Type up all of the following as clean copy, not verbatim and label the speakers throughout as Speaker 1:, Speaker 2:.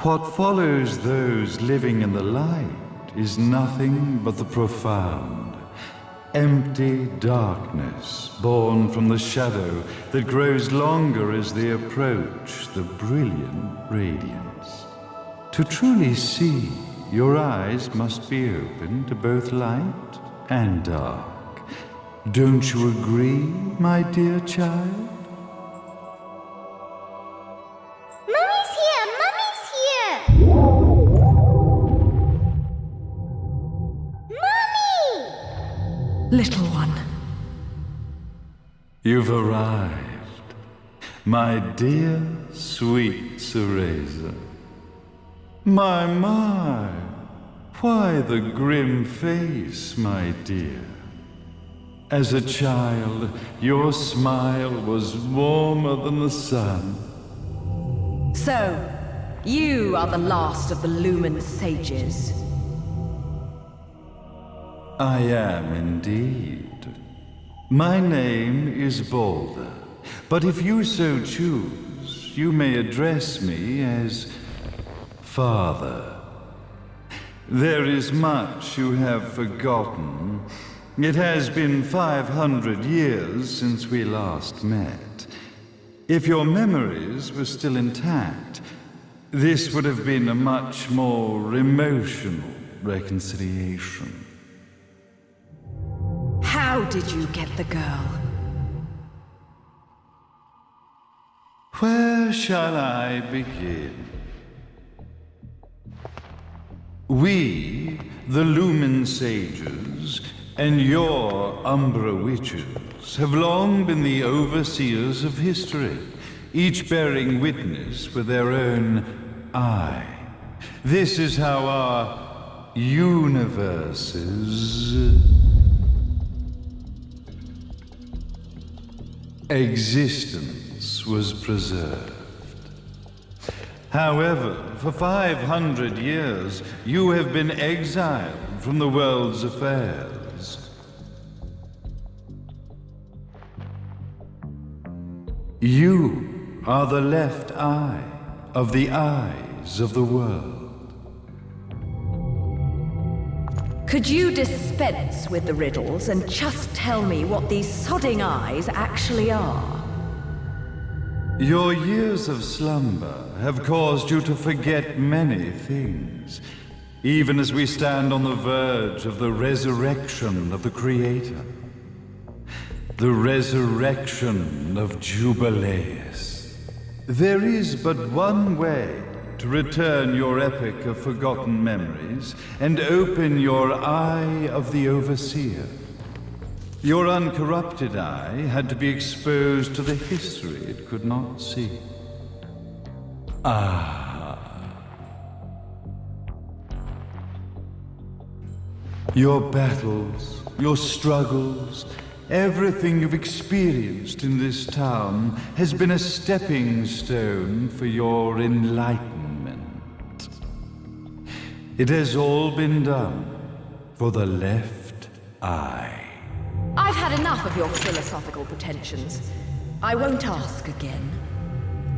Speaker 1: What follows those living in the light is nothing but the profound, empty darkness born from the shadow that grows longer as they approach the brilliant radiance. To truly see, your eyes must be open to both light and dark. Don't you agree, my dear child?
Speaker 2: Mummy's here! Mummy's here! Mummy!
Speaker 3: Little one.
Speaker 1: You've arrived, my dear, sweet Cereza. My, why the grim face, my dear? As a child, your smile was warmer than the sun.
Speaker 3: So, you are the last of the Lumen sages.
Speaker 1: I am indeed. My name is Balder, but if you so choose, you may address me as Father. There is much you have forgotten. It has been 500 years since we last met. If your memories were still intact, this would have been a much more emotional reconciliation.
Speaker 3: How did you get the girl?
Speaker 1: Where shall I begin? We, the Lumen Sages, and your Umbra Witches, have long been the overseers of history, each bearing witness with their own eye. This is how our universe's existence was preserved. However, for 500 years, you have been exiled from the world's affairs. You are the left eye of the eyes of the world.
Speaker 3: Could you dispense with the riddles and just tell me what these sodding eyes actually are?
Speaker 1: Your years of slumber have caused you to forget many things, even as we stand on the verge of the resurrection of the Creator. The resurrection of Jubileus. There is but one way to return your epic of forgotten memories and open your eye of the Overseer. Your uncorrupted eye had to be exposed to the history it could not see. Your battles, your struggles, everything you've experienced in this town has been a stepping stone for your enlightenment. It has all been done for the left eye.
Speaker 3: I've had enough of your philosophical pretensions. I won't ask again.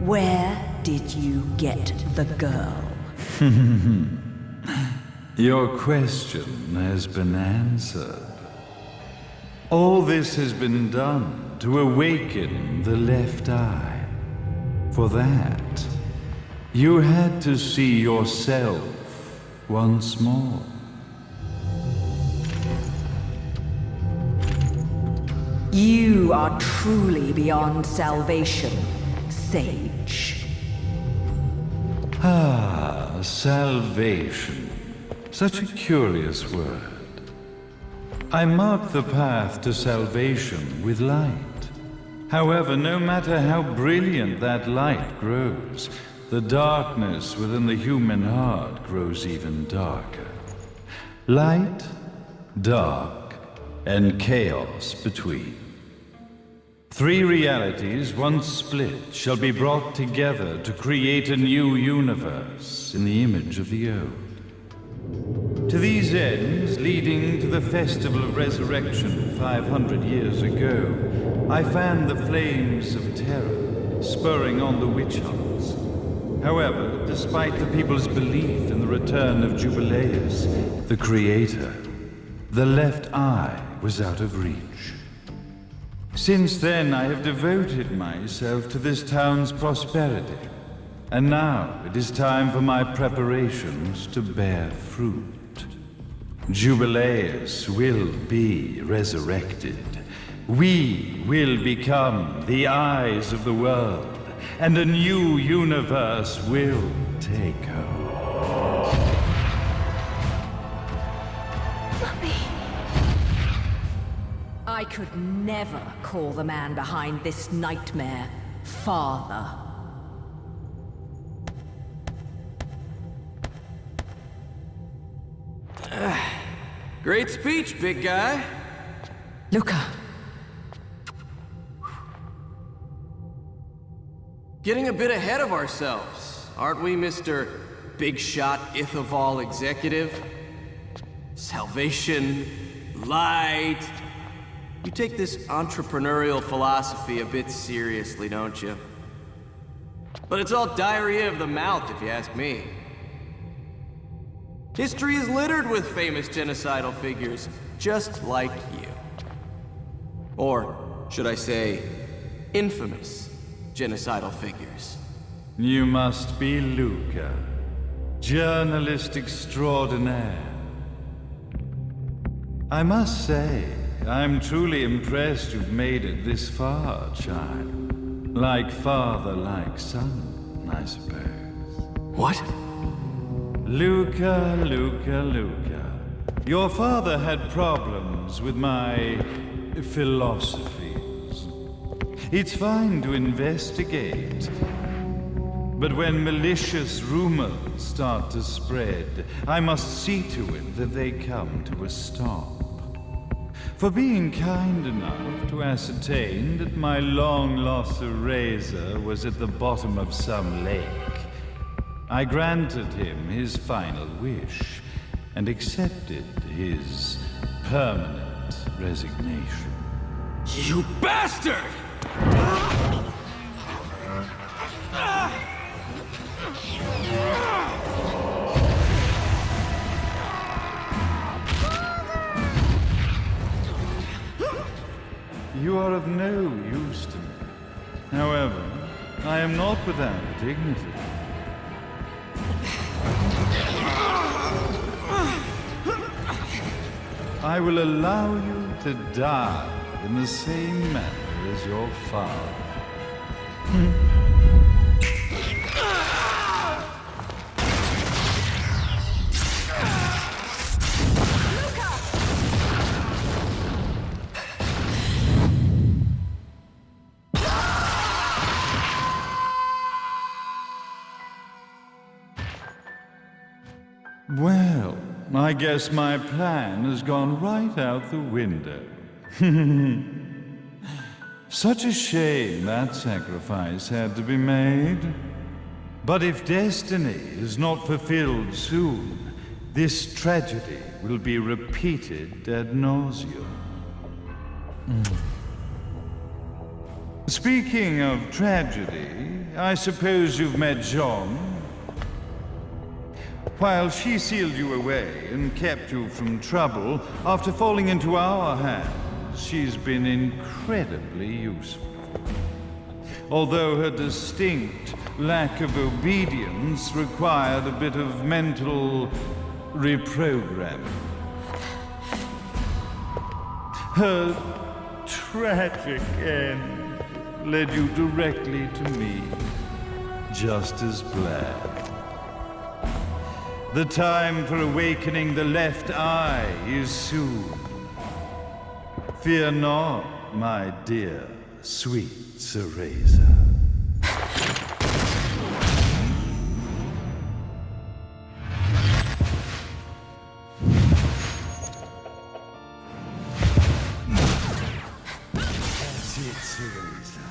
Speaker 3: Where did you get the girl?
Speaker 1: Your question has been answered. All this has been done to awaken the left eye. For that, you had to see yourself once more.
Speaker 3: You are truly beyond salvation, sage.
Speaker 1: Salvation. Such a curious word. I mark the path to salvation with light. However, no matter how brilliant that light grows, the darkness within the human heart grows even darker. Light, dark, and chaos between. Three realities, once split, shall be brought together to create a new universe in the image of the old. To these ends, leading to the Festival of Resurrection 500 years ago, I fanned the flames of terror, spurring on the witch hunts. However, despite the people's belief in the return of Jubileus, the creator, the left eye was out of reach. Since then, I have devoted myself to this town's prosperity, and now it is time for my preparations to bear fruit. Jubileus will be resurrected. We will become the eyes of the world, and a new universe will take hold.
Speaker 2: Mummy!
Speaker 3: I could never call the man behind this nightmare father.
Speaker 4: Great speech, big guy.
Speaker 3: Luca.
Speaker 4: Getting a bit ahead of ourselves, aren't we, Mr. Big Shot Ithoval Executive? Salvation, light. You take this entrepreneurial philosophy a bit seriously, don't you? But it's all diarrhea of the mouth, if you ask me. History is littered with famous genocidal figures, just like you. Or, should I say, infamous genocidal figures.
Speaker 1: You must be Luca, journalist extraordinaire. I must say, I'm truly impressed you've made it this far, child. Like father, like son, I suppose.
Speaker 4: What?
Speaker 1: Luca, Luca, Luca. Your father had problems with my philosophies. It's fine to investigate, but when malicious rumors start to spread, I must see to it that they come to a stop. For being kind enough to ascertain that my long-lost Cereza was at the bottom of some lake, I granted him his final wish and accepted his permanent resignation.
Speaker 4: You bastard!
Speaker 1: You are of no use to me. However, I am not without dignity. I will allow you to die in the same manner as your father. Well, I guess my plan has gone right out the window. Such a shame that sacrifice had to be made. But if destiny is not fulfilled soon, this tragedy will be repeated ad nauseum. Speaking of tragedy, I suppose you've met Jeanne. While she sealed you away and kept you from trouble, after falling into our hands, she's been incredibly useful. Although her distinct lack of obedience required a bit of mental reprogramming. Her tragic end led you directly to me, just as planned. The time for awakening the left eye is soon. Fear not, my dear, sweet Cereza. That's it, Cereza.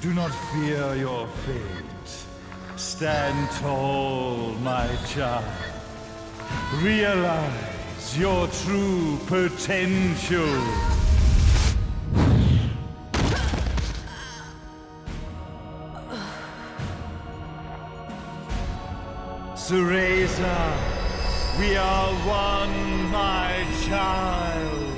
Speaker 1: Do not fear your fate. Stand tall, my child. Realize your true potential. Cereza, we are one, my child.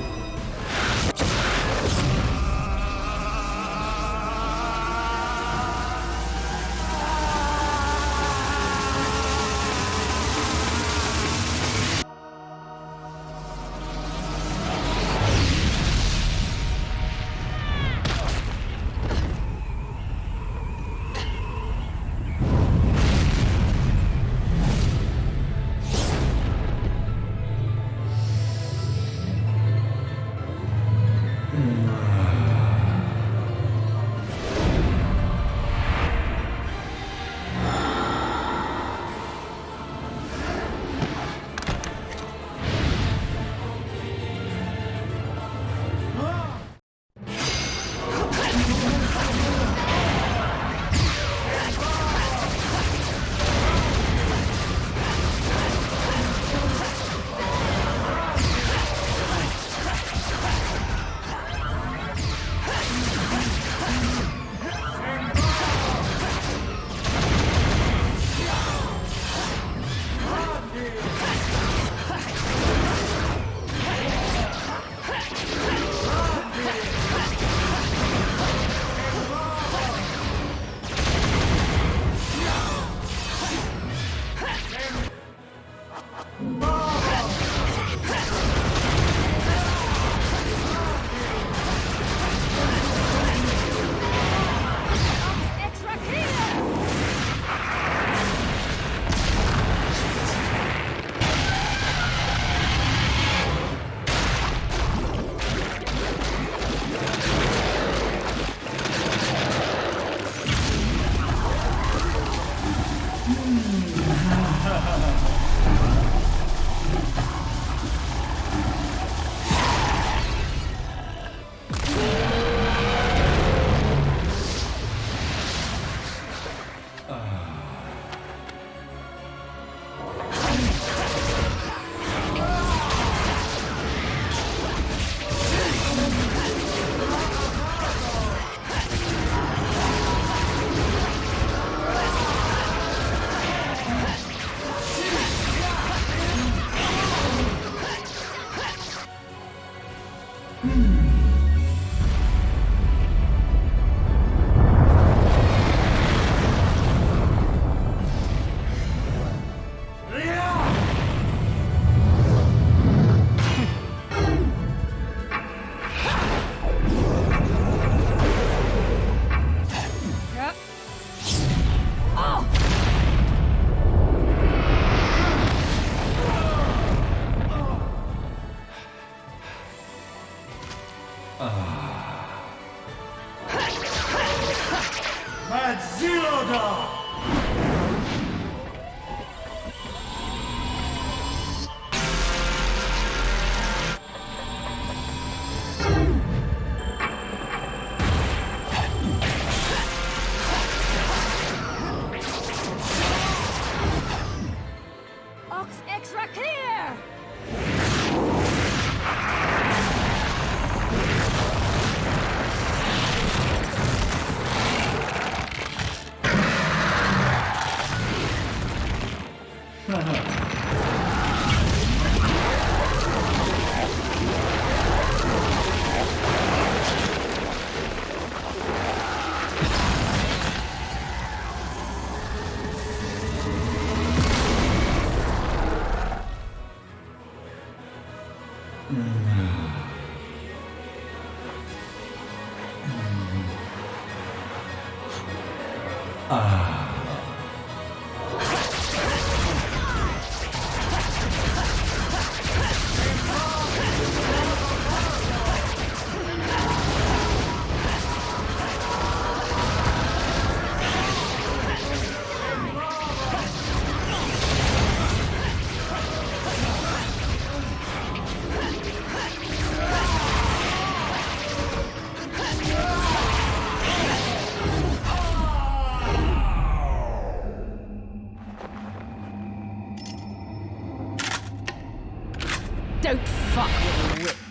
Speaker 3: Don't fuck with a witch.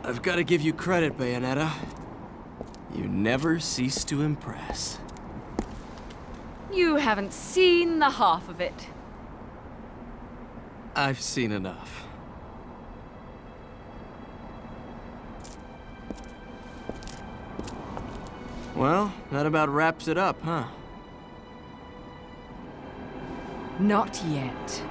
Speaker 4: I've got to give you credit, Bayonetta. You never cease to impress.
Speaker 3: You haven't seen the half of it.
Speaker 4: I've seen enough. Well, that about wraps it up, huh?
Speaker 3: Not yet.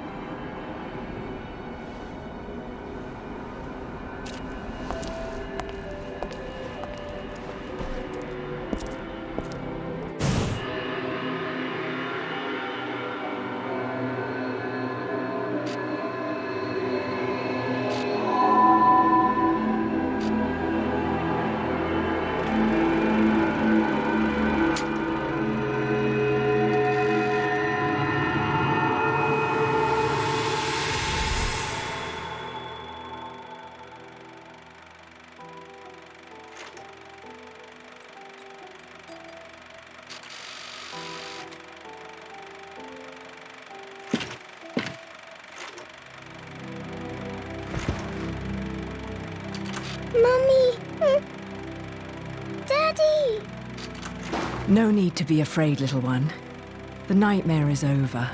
Speaker 2: Mummy! Daddy!
Speaker 3: No need to be afraid, little one. The nightmare is over.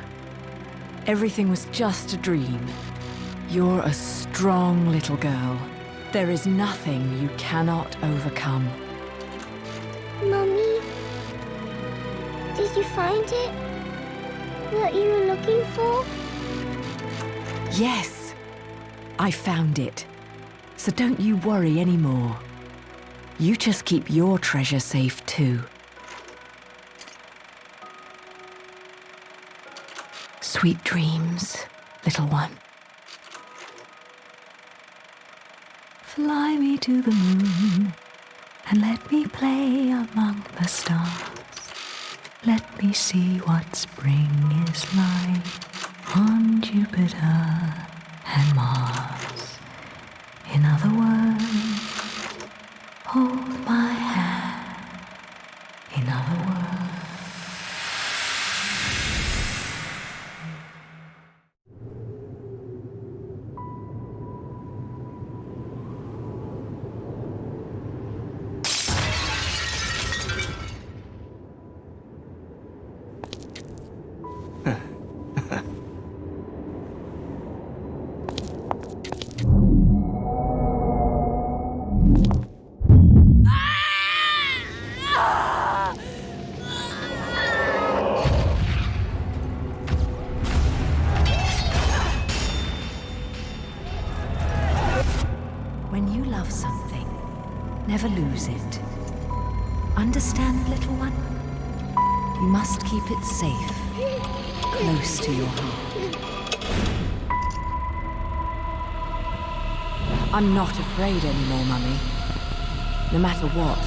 Speaker 3: Everything was just a dream. You're a strong little girl. There is nothing you cannot overcome.
Speaker 2: Mummy? Did you find it? What you were looking for?
Speaker 3: Yes, I found it. So don't you worry anymore. You just keep your treasure safe too. Sweet dreams, little one. Fly me to the moon and let me play among the stars. Let me see what spring is like on Jupiter and Mars. In other words, hold my hand. In other words. When you love something, never lose it. Understand, little one? You must keep it safe, close to your heart. I'm not afraid anymore, Mummy. No matter what.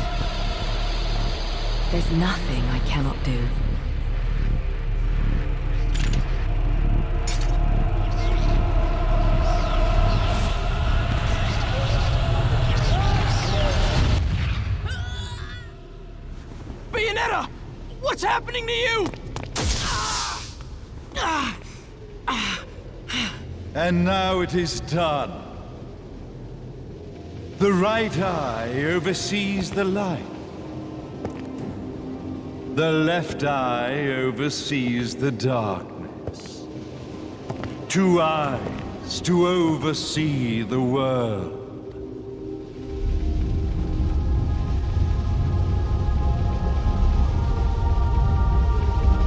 Speaker 3: There's nothing I cannot do.
Speaker 4: Bayonetta! What's happening to you?
Speaker 1: And now it is done. The right eye oversees the light. The left eye oversees the darkness. 2 eyes to oversee the world.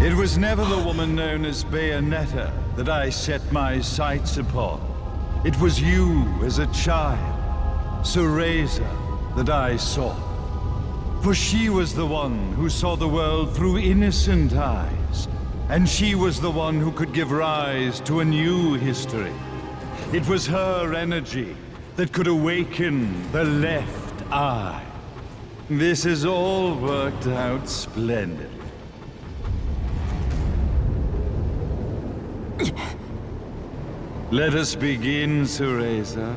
Speaker 1: It was never the woman known as Bayonetta that I set my sights upon. It was you as a child, Cereza, that I sought. For she was the one who saw the world through innocent eyes, and she was the one who could give rise to a new history. It was her energy that could awaken the left eye. This has all worked out splendidly. Let us begin, Cereza.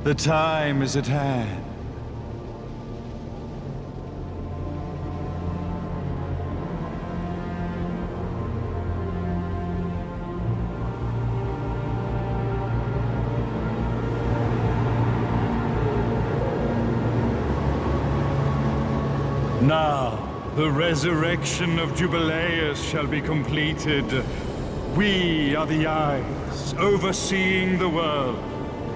Speaker 1: The time is at hand. Now, the resurrection of Jubileus shall be completed. We are the eyes, overseeing the world.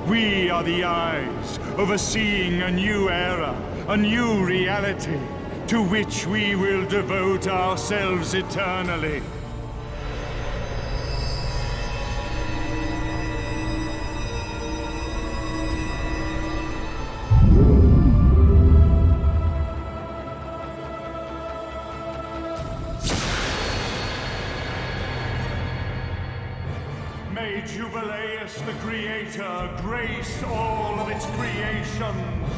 Speaker 1: We are the eyes, overseeing a new era, a new reality, to which we will devote ourselves eternally. May Jubileus the Creator grace all of its creations.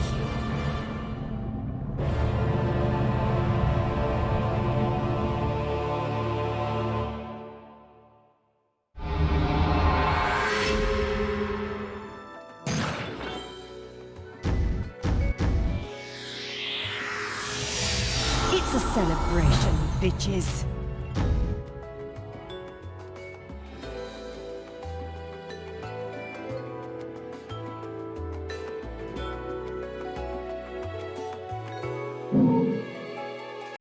Speaker 5: It's a celebration, bitches.